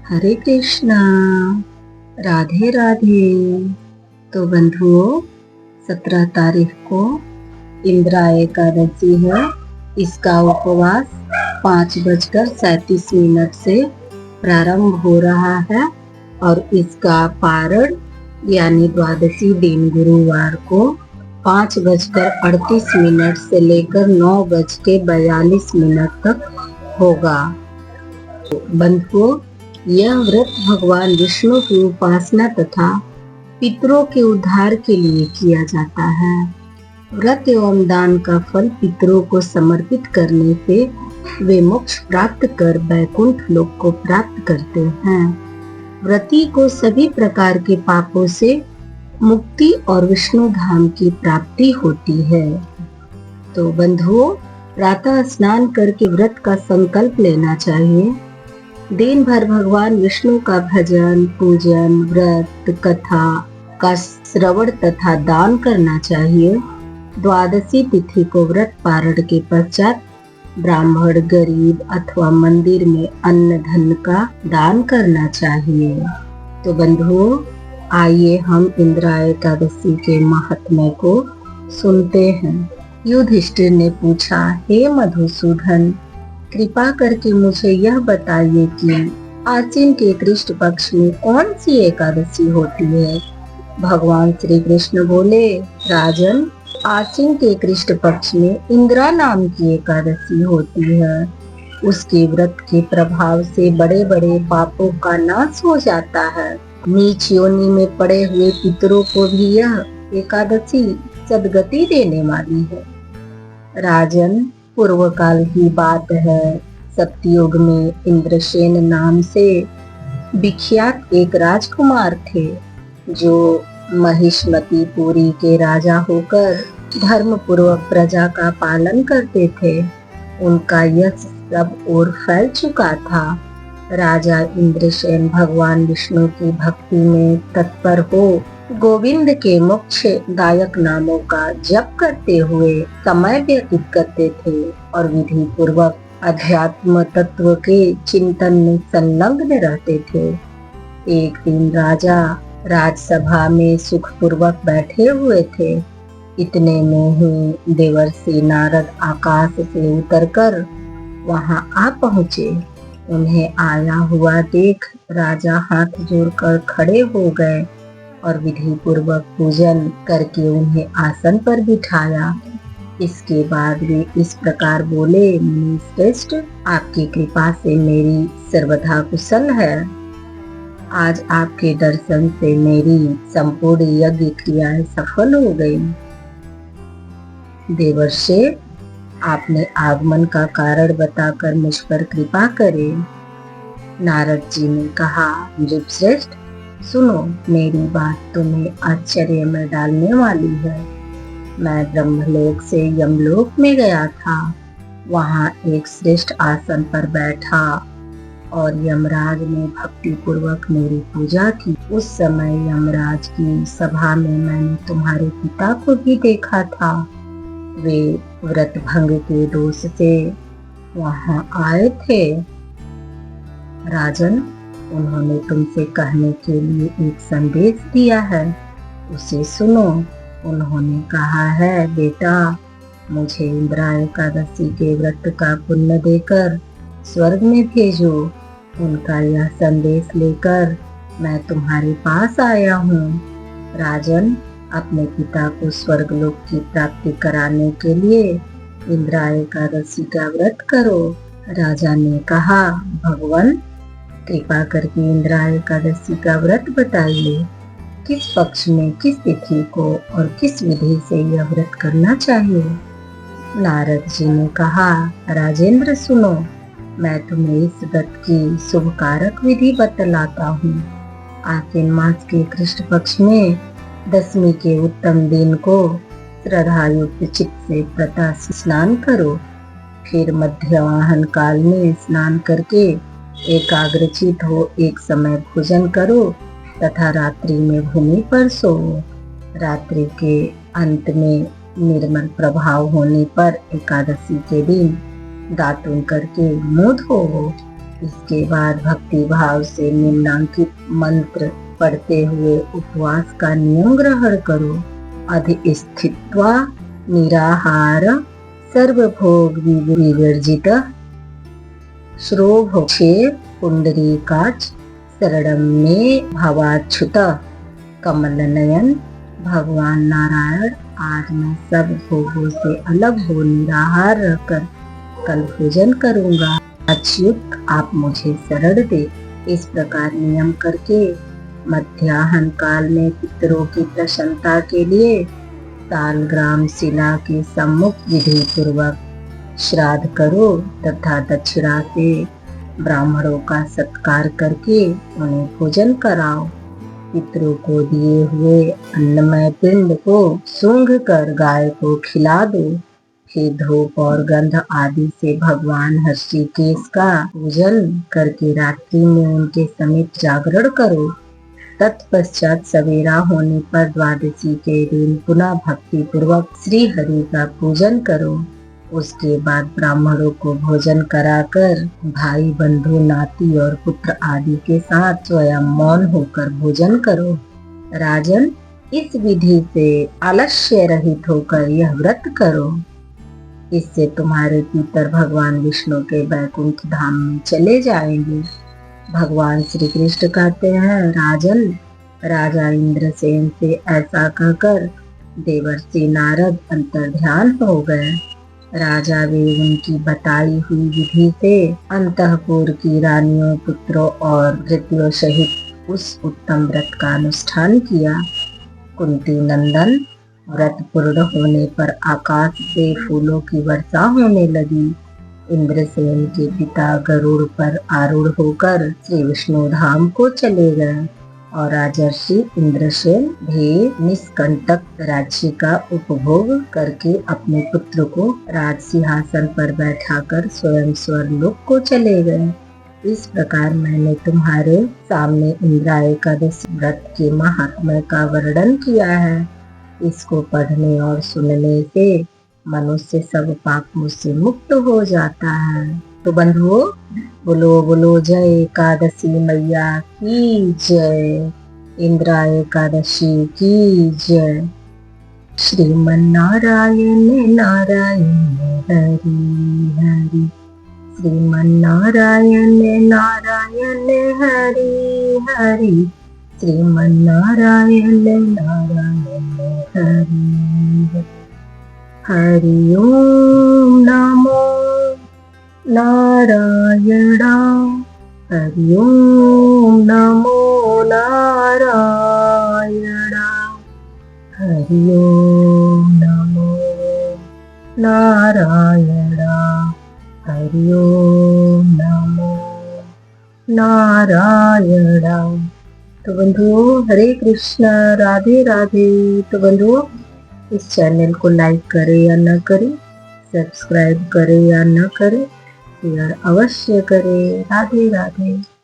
हरे कृष्णा। राधे राधे। तो बंधुओं, 17 तारीख को इंद्रा एकादशी है। इसका उपवास 5:37 से प्रारंभ हो रहा है और इसका पारण यानी द्वादशी दिन गुरुवार को 5:38 से लेकर 9:42 तक होगा। बंधुओं, यह व्रत भगवान विष्णु की उपासना तथा पितरों के उद्धार के लिए किया जाता है। व्रत एवं दान का फल पितरों को समर्पित करने से वे मोक्ष प्राप्त कर वैकुंठ लोक को प्राप्त करते हैं। व्रती को सभी प्रकार के पापों से मुक्ति और विष्णु धाम की प्राप्ति होती है। तो बंधुओं, प्रातः स्नान करके व्रत का संकल्प लेना चाहिए। दिन भर भगवान विष्णु का भजन, पूजन, व्रत कथा का श्रवण तथा दान करना चाहिए। द्वादशी तिथि को व्रत पारण के पश्चात ब्राह्मण, गरीब अथवा मंदिर में अन्न धन का दान करना चाहिए। तो बंधुओं, आइए हम इंद्रा एकादशी के महात्म्य को सुनते हैं। युधिष्ठिर ने पूछा, हे मधुसूदन, कृपा करके मुझे यह बताइए कि आश्विन के कृष्ण पक्ष में कौन सी एकादशी होती है। भगवान श्री कृष्ण बोले, राजन, आश्विन के कृष्ण पक्ष में इंद्रा नाम की एकादशी होती है। उसके व्रत के प्रभाव से बड़े बड़े पापों का नाश हो जाता है। नीच योनि में पड़े हुए पितरों को भी यह एकादशी सद्गति देने वाली है। राजन, पूर्व काल की बात है। सत्ययुग में इंद्रसेन नाम से विख्यात एक राजकुमार थे, जो महिष्मतीपुरी के राजा होकर धर्म पूर्वक प्रजा का पालन करते थे। उनका यश सब ओर फैल चुका था। राजा इंद्रसेन भगवान विष्णु की भक्ति में तत्पर हो गोविंद के मोक्ष दायक नामों का जप करते हुए समय व्यतीत करते थे और विधि पूर्वक अध्यात्म तत्व के चिंतन में संलग्न रहते थे। एक दिन राजा राजसभा में सुखपूर्वक बैठे हुए थे। इतने में ही देवर्षि नारद आकाश से उतरकर वहां आ पहुंचे। उन्हें आया हुआ देख राजा हाथ जोड़कर खड़े हो गए और विधि पूर्वक पूजन करके उन्हें आसन पर बिठाया। इसके बाद वे इस प्रकार बोले, मुनि श्रेष्ठ, आपकी कृपा से मेरी सर्वथा कुशल है। आज आपके दर्शन से मेरी संपूर्ण यज्ञ क्रियाएं सफल हो गई। देवर्षि, आपने आगमन का कारण बताकर मुझ पर कृपा करें। नारद जी ने कहा, नृपश्रेष्ठ, सुनो, मेरी बात तुम्हें आश्चर्य में डालने वाली है। मैं ब्रह्मलोक से यमलोक में गया था। वहां एक श्रेष्ठ आसन पर बैठा और यमराज ने भक्ति पूर्वक मेरी पूजा की। उस समय यमराज की सभा में मैंने तुम्हारे पिता को भी देखा था। वे व्रत भंग के दोष से वहां आए थे। राजन, उन्होंने तुमसे कहने के लिए एक संदेश दिया है, उसे सुनो। उन्होंने कहा है, बेटा, मुझे इंद्रा एकादशी के व्रत का पुण्य देकर स्वर्ग में भेजो। उनका यह संदेश लेकर मैं तुम्हारे पास आया हूँ। राजन, अपने पिता को स्वर्गलोक की प्राप्ति कराने के लिए इंद्रा एकादशी का व्रत करो। राजा ने कहा, भगवान, कृपा करके इंद्रा एकादशी का व्रत बताइए। किस पक्ष में, किस तिथि को और किस विधि से यह व्रत करना चाहिए। नारद जी ने कहा, राजेंद्र, सुनो, मैं तुम्हें इस व्रत की शुभ कारक विधि बतलाता हूँ। आश्विन मास के कृष्ण पक्ष में दशमी के उत्तम दिन को श्रद्धायुक्त चित्त से प्रातः स्नान करो। फिर मध्याह्न काल में स्नान करके एकाग्रचित हो एक समय भोजन करो तथा रात्रि में भूमि पर सो। रात्रि के अंत में निर्मल प्रभाव होने पर एकादशी के दिन दातुन करके मुंह धोवो। इसके बाद भक्ति भाव से निम्नांकित मंत्र पढ़ते हुए उपवास का नियम ग्रहण करो। अधिस्थित्वा निराहार सर्वभोग विवर्जित श्रोभोक्षे पुंडरीकाच शरणं मे भवाच्युत। कमल नयन भगवान नारायण, आज मैं सब भोगों से अलग हो निराहार रहकर कल भोजन करूंगा। अच्युत, आप मुझे शरण दे। इस प्रकार नियम करके मध्याह्न काल में पितरों की प्रसन्नता के लिए तालग्राम शिला के सम्मुख विधि पूर्वक श्राद्ध करो तथा दक्षिणा से ब्राह्मणों का सत्कार करके उन्हें भोजन कराओ। पितरों को दिए हुए अन्नमय पिंड को सूंघ कर गाय को खिला दो। फिर धूप और गंध आदि से भगवान हर्षिकेश का पूजन करके रात्रि में उनके समीप जागरण करो। तत्पश्चात सवेरा होने पर द्वादशी के दिन पुनः भक्ति पूर्वक श्री हरि का पूजन करो। उसके बाद ब्राह्मणों को भोजन कराकर भाई बंधु नाती और पुत्र आदि के साथ स्वयं मौन होकर भोजन करो। राजन, इस विधि से आलस्य रहित होकर यह व्रत करो। इससे तुम्हारे पितर भगवान विष्णु के वैकुंठ धाम में चले जाएंगे। भगवान श्री कृष्ण कहते हैं, राजन, राजा इंद्रसेन से ऐसा कहकर देवर्षि नारद अंतर्ध्यान हो गए। राजा भी उनकी बताई हुई विधि से अंतःपुर की रानियों, पुत्रों और भृत्यों सहित उस उत्तम व्रत का अनुष्ठान किया। कुंती नंदन, व्रत पूर्ण होने पर आकाश से फूलों की वर्षा होने लगी। इंद्रसेन के पिता गरुड़ पर आरूढ़ होकर श्री विष्णु धाम को चले गए और राजर्षि इंद्रसेन भी निष्कंटक राज्य का उपभोग करके अपने पुत्र को राज सिंहासन पर बैठाकर स्वयं स्वर्गलोक को चले गए। इस प्रकार मैंने तुम्हारे सामने इंद्रा एकादशी व्रत के महात्म्य का वर्णन किया है। इसको पढ़ने और सुनने से मनुष्य सब पापों से मुक्त हो जाता है। तो बंधुओं, बोलो बोलो जय एकादशी मैया की जय, इंद्रा एकादशी की जय। श्रीमन नारायण नारायण हरि हरि, श्रीमन नारायण नारायण हरि हरि, श्रीमन नारायण नारायण हरि हरि। ओम नमो नारायण, हरि ओम नमो नारायण, हरि ओम नमो नारायण, हरि ओम नमो नारायण। तो बंधुओं, हरे कृष्णा, राधे राधे। तो बंधुओं, इस चैनल को लाइक करें या न करें, सब्सक्राइब करें या न करें, शेयर अवश्य करें। राधे राधे।